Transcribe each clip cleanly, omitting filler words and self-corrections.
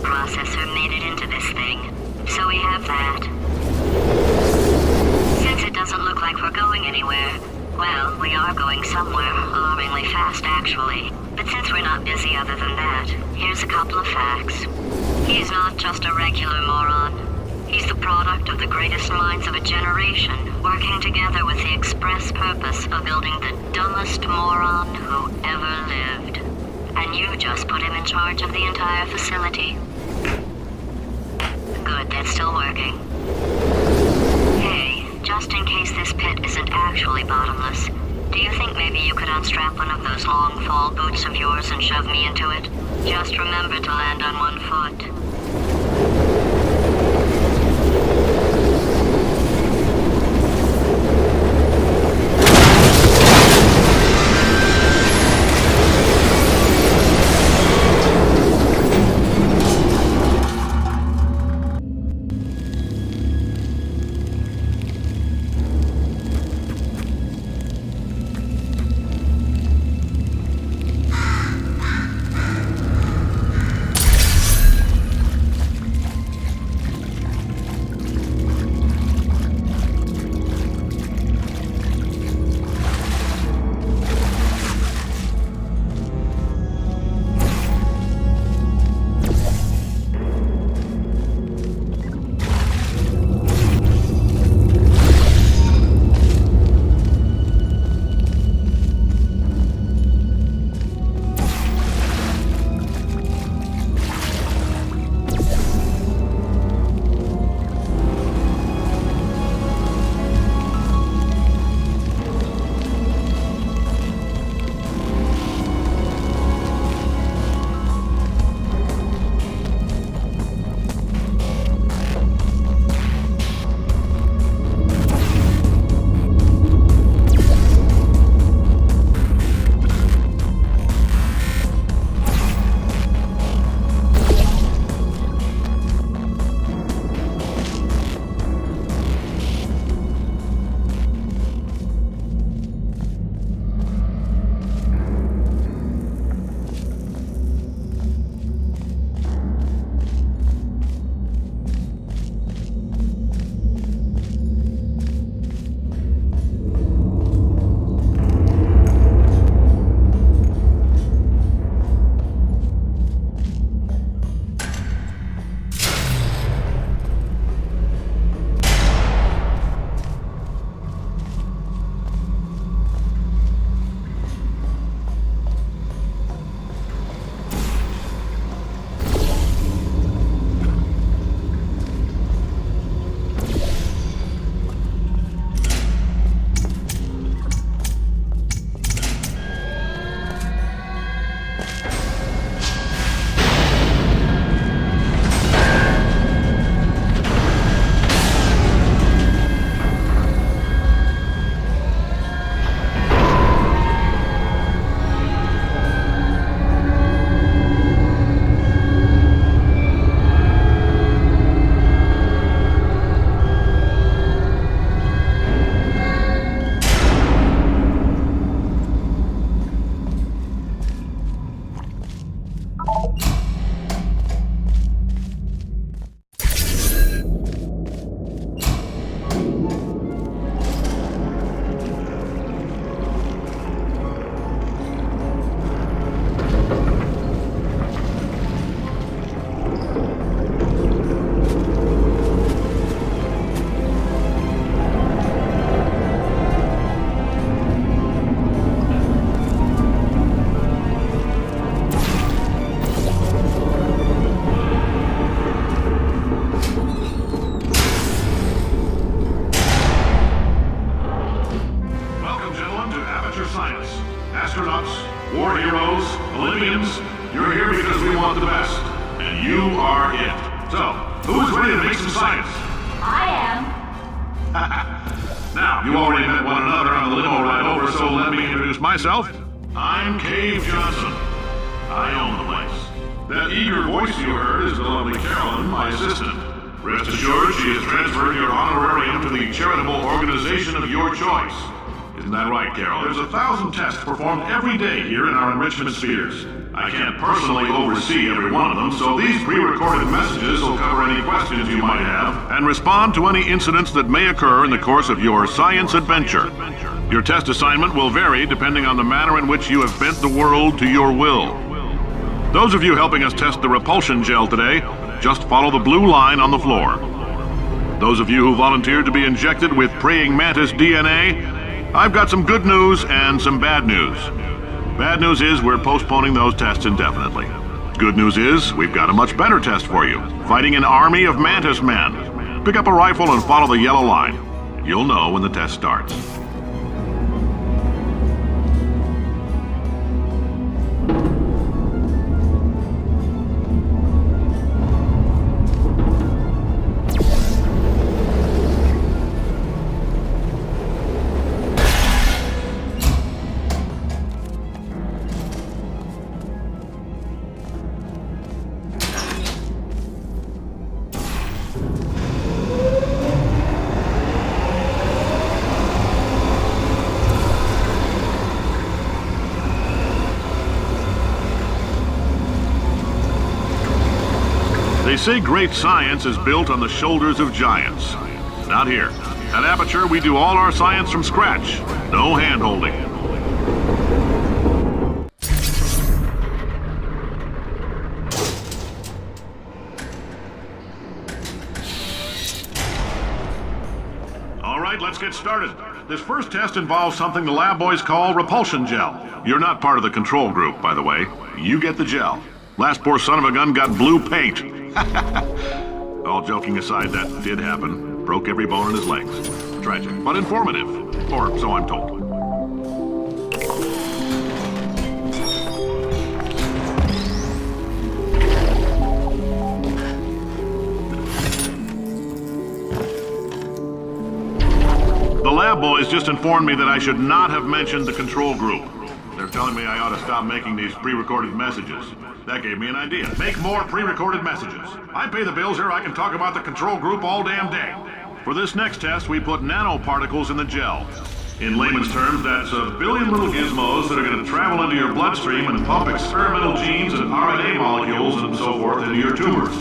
processor made it into this thing. So we have that. Since it doesn't look like we're going anywhere, well, we are going somewhere, alarmingly fast actually. But since we're not busy other than that, here's a couple of facts. He's not just a regular moron. He's the product of the greatest minds of a generation, working together with the express purpose of building the dumbest moron who ever lived. And you just put him in charge of the entire facility. Good, that's still working. Hey, just in case this pit isn't actually bottomless, do you think maybe you could unstrap one of those long fall boots of yours and shove me into it? Just remember to land on one foot. Now, you already met one another on the limo ride over, so let me introduce myself. I'm Cave Johnson. I own the place. That eager voice you heard is the lovely Carolyn, my assistant. Rest assured, she has transferred your honorarium to the charitable organization of your choice. Isn't that right, Carol? There's 1,000 tests performed every day here in our enrichment spheres. I can't personally oversee every one of them, so these pre-recorded messages will cover any questions you might have and respond to any incidents that may occur in the course of your science adventure. Your test assignment will vary depending on the manner in which you have bent the world to your will. Those of you helping us test the repulsion gel today, just follow the blue line on the floor. Those of you who volunteered to be injected with praying mantis DNA, I've got some good news and some bad news. Bad news is we're postponing those tests indefinitely. Good news is we've got a much better test for you, fighting an army of mantis men. Pick up a rifle and follow the yellow line. You'll know when the test starts. They say great science is built on the shoulders of giants. Not here. At Aperture, we do all our science from scratch. No hand-holding. All right, let's get started. This first test involves something the lab boys call repulsion gel. You're not part of the control group, by the way. You get the gel. Last poor son of a gun got blue paint. All joking aside, that did happen. Broke every bone in his legs. Tragic, but informative. Or so I'm told. The lab boys just informed me that I should not have mentioned the control group. They're telling me I ought to stop making these pre-recorded messages. That gave me an idea. Make more pre-recorded messages. I pay the bills here, I can talk about the control group all damn day. For this next test, we put nanoparticles in the gel. In layman's terms, that's a billion little gizmos that are going to travel into your bloodstream and pump experimental genes and RNA molecules and so forth into your tumors.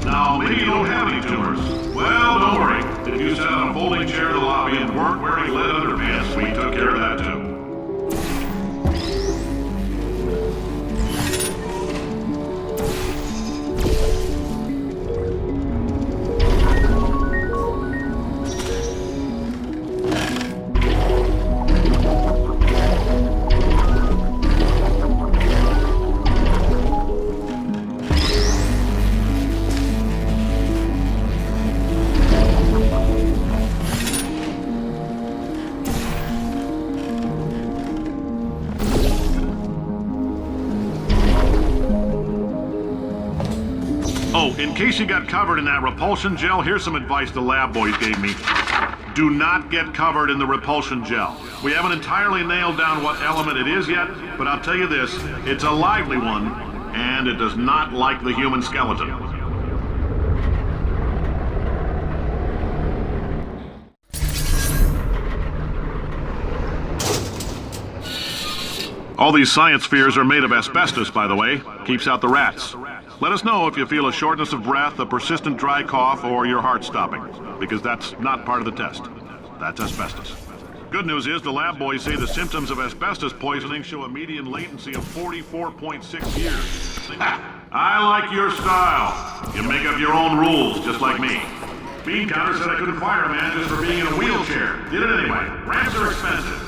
Now, maybe you don't have any tumors. Well, don't worry. If you sat on a folding chair in the lobby and weren't wearing lead underpants, we took care of that too. Oh, in case you got covered in that repulsion gel, here's some advice the lab boys gave me. Do not get covered in the repulsion gel. We haven't entirely nailed down what element it is yet, but I'll tell you this, it's a lively one, and it does not like the human skeleton. All these science spheres are made of asbestos, by the way. Keeps out the rats. Let us know if you feel a shortness of breath, a persistent dry cough, or your heart stopping, because that's not part of the test. That's asbestos. Good news is the lab boys say the symptoms of asbestos poisoning show a median latency of 44.6 years. I like your style. You make up your own rules, just like me. Bean Counter said I couldn't fire a man just for being in a wheelchair. Did it anyway. Ramps are expensive.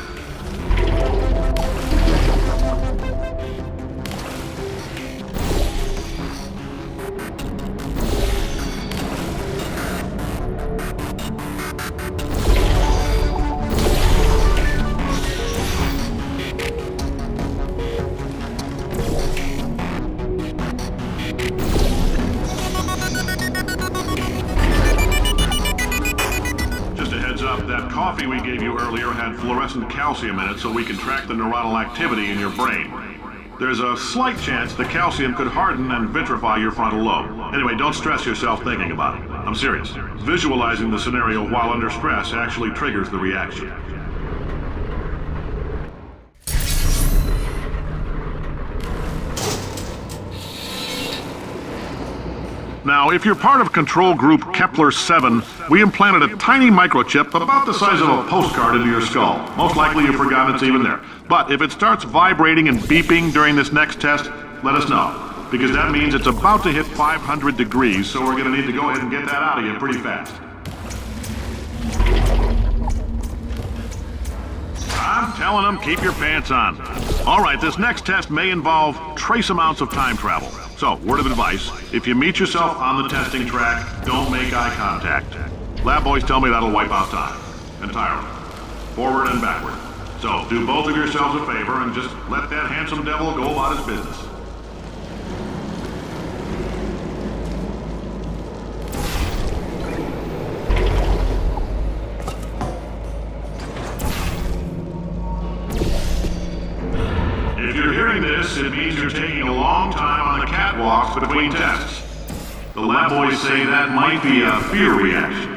That coffee we gave you earlier had fluorescent calcium in it so we can track the neuronal activity in your brain. There's a slight chance the calcium could harden and vitrify your frontal lobe. Anyway, don't stress yourself thinking about it. I'm serious. Visualizing the scenario while under stress actually triggers the reaction. Now, if you're part of control group Kepler-7, we implanted a tiny microchip about the size of a postcard into your skull. Most likely you've forgotten it's even there. But if it starts vibrating and beeping during this next test, let us know. Because that means it's about to hit 500 degrees, so we're going to need to go ahead and get that out of you pretty fast. I'm telling them, keep your pants on. All right, this next test may involve trace amounts of time travel. So, word of advice, if you meet yourself on the testing track, don't make eye contact. Lab boys tell me that'll wipe out time. Entirely. Forward and backward. So, do both of yourselves a favor and just let that handsome devil go about his business. If you're hearing this, it means you're taking a long time on the catwalks between tests. The lab boys say that might be a fear reaction.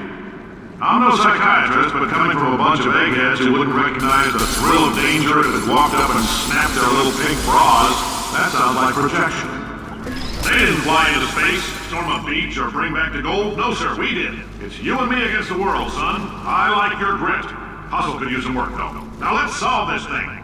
I'm no psychiatrist, but coming from a bunch of eggheads who wouldn't recognize the thrill of danger if it walked up and snapped their little pink bras, that sounds like projection. They didn't fly into space, storm a beach, or bring back the gold. No, sir, we did. It's you and me against the world, son. I like your grit. Hustle could use some work, though. Now let's solve this thing.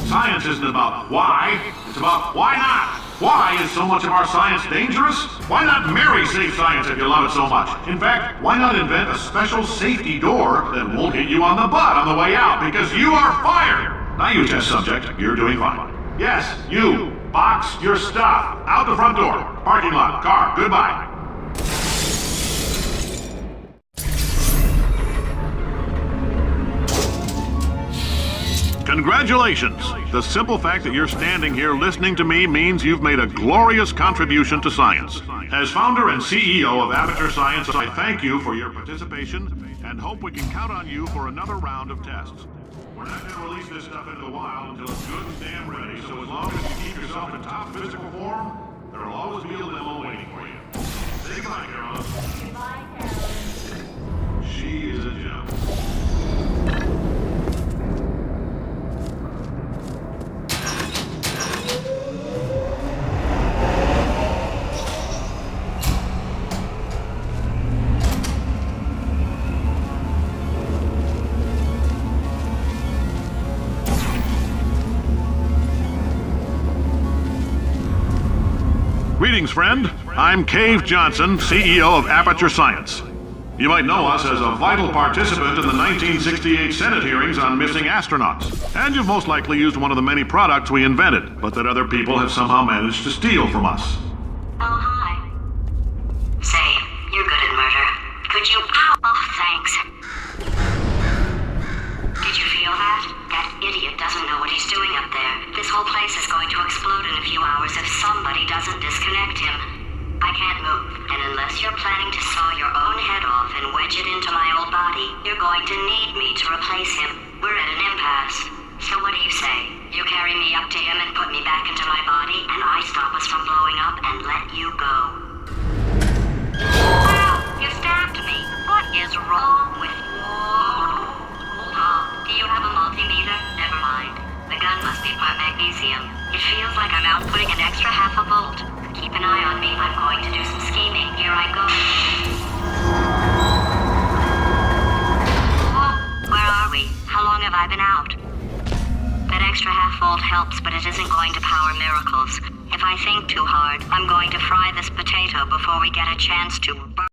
Science isn't about why, it's about why not. Why is so much of our science dangerous? Why not marry safe science if you love it so much? In fact, why not invent a special safety door that won't hit you on the butt on the way out, because you are fired. Now you test subject, you're doing fine. Yes, you, box your stuff. Out the front door, parking lot, car, goodbye. Congratulations! The simple fact that you're standing here listening to me means you've made a glorious contribution to science. As founder and CEO of Aperture Science, I thank you for your participation and hope we can count on you for another round of tests. We're not going to release this stuff into the wild until it's good and damn ready, so as long as you keep yourself in top physical form, there will always be a limo waiting for you. Say goodbye, Carolyn. Goodbye, Carolyn. She is a gem. Greetings, friend. I'm Cave Johnson, CEO of Aperture Science. You might know us as a vital participant in the 1968 Senate hearings on missing astronauts. And you've most likely used one of the many products we invented, but that other people have somehow managed to steal from us. Oh, hi. Say, you're good at murder. Could you... Ow! Oh, thanks. Did you feel that? That idiot doesn't know what he's doing up there. This whole place is going to explode in a few hours if somebody doesn't disconnect him. I can't move, and unless you're planning to saw your own head off and wedge it into my old body, you're going to need me to replace him. We're at an impasse. So what do you say? You carry me up to him and put me back into my body, and I stop us from blowing up and let you go. Ow! You stabbed me. What is wrong with you? Hold on. Do you have a multimeter? Never mind. The gun must be part magnesium. It feels like I'm outputting an extra half a volt. Keep an eye on me. I'm going to do some scheming. Here I go. Oh, where are we? How long have I been out? That extra half volt helps, but it isn't going to power miracles. If I think too hard, I'm going to fry this potato before we get a chance to burn.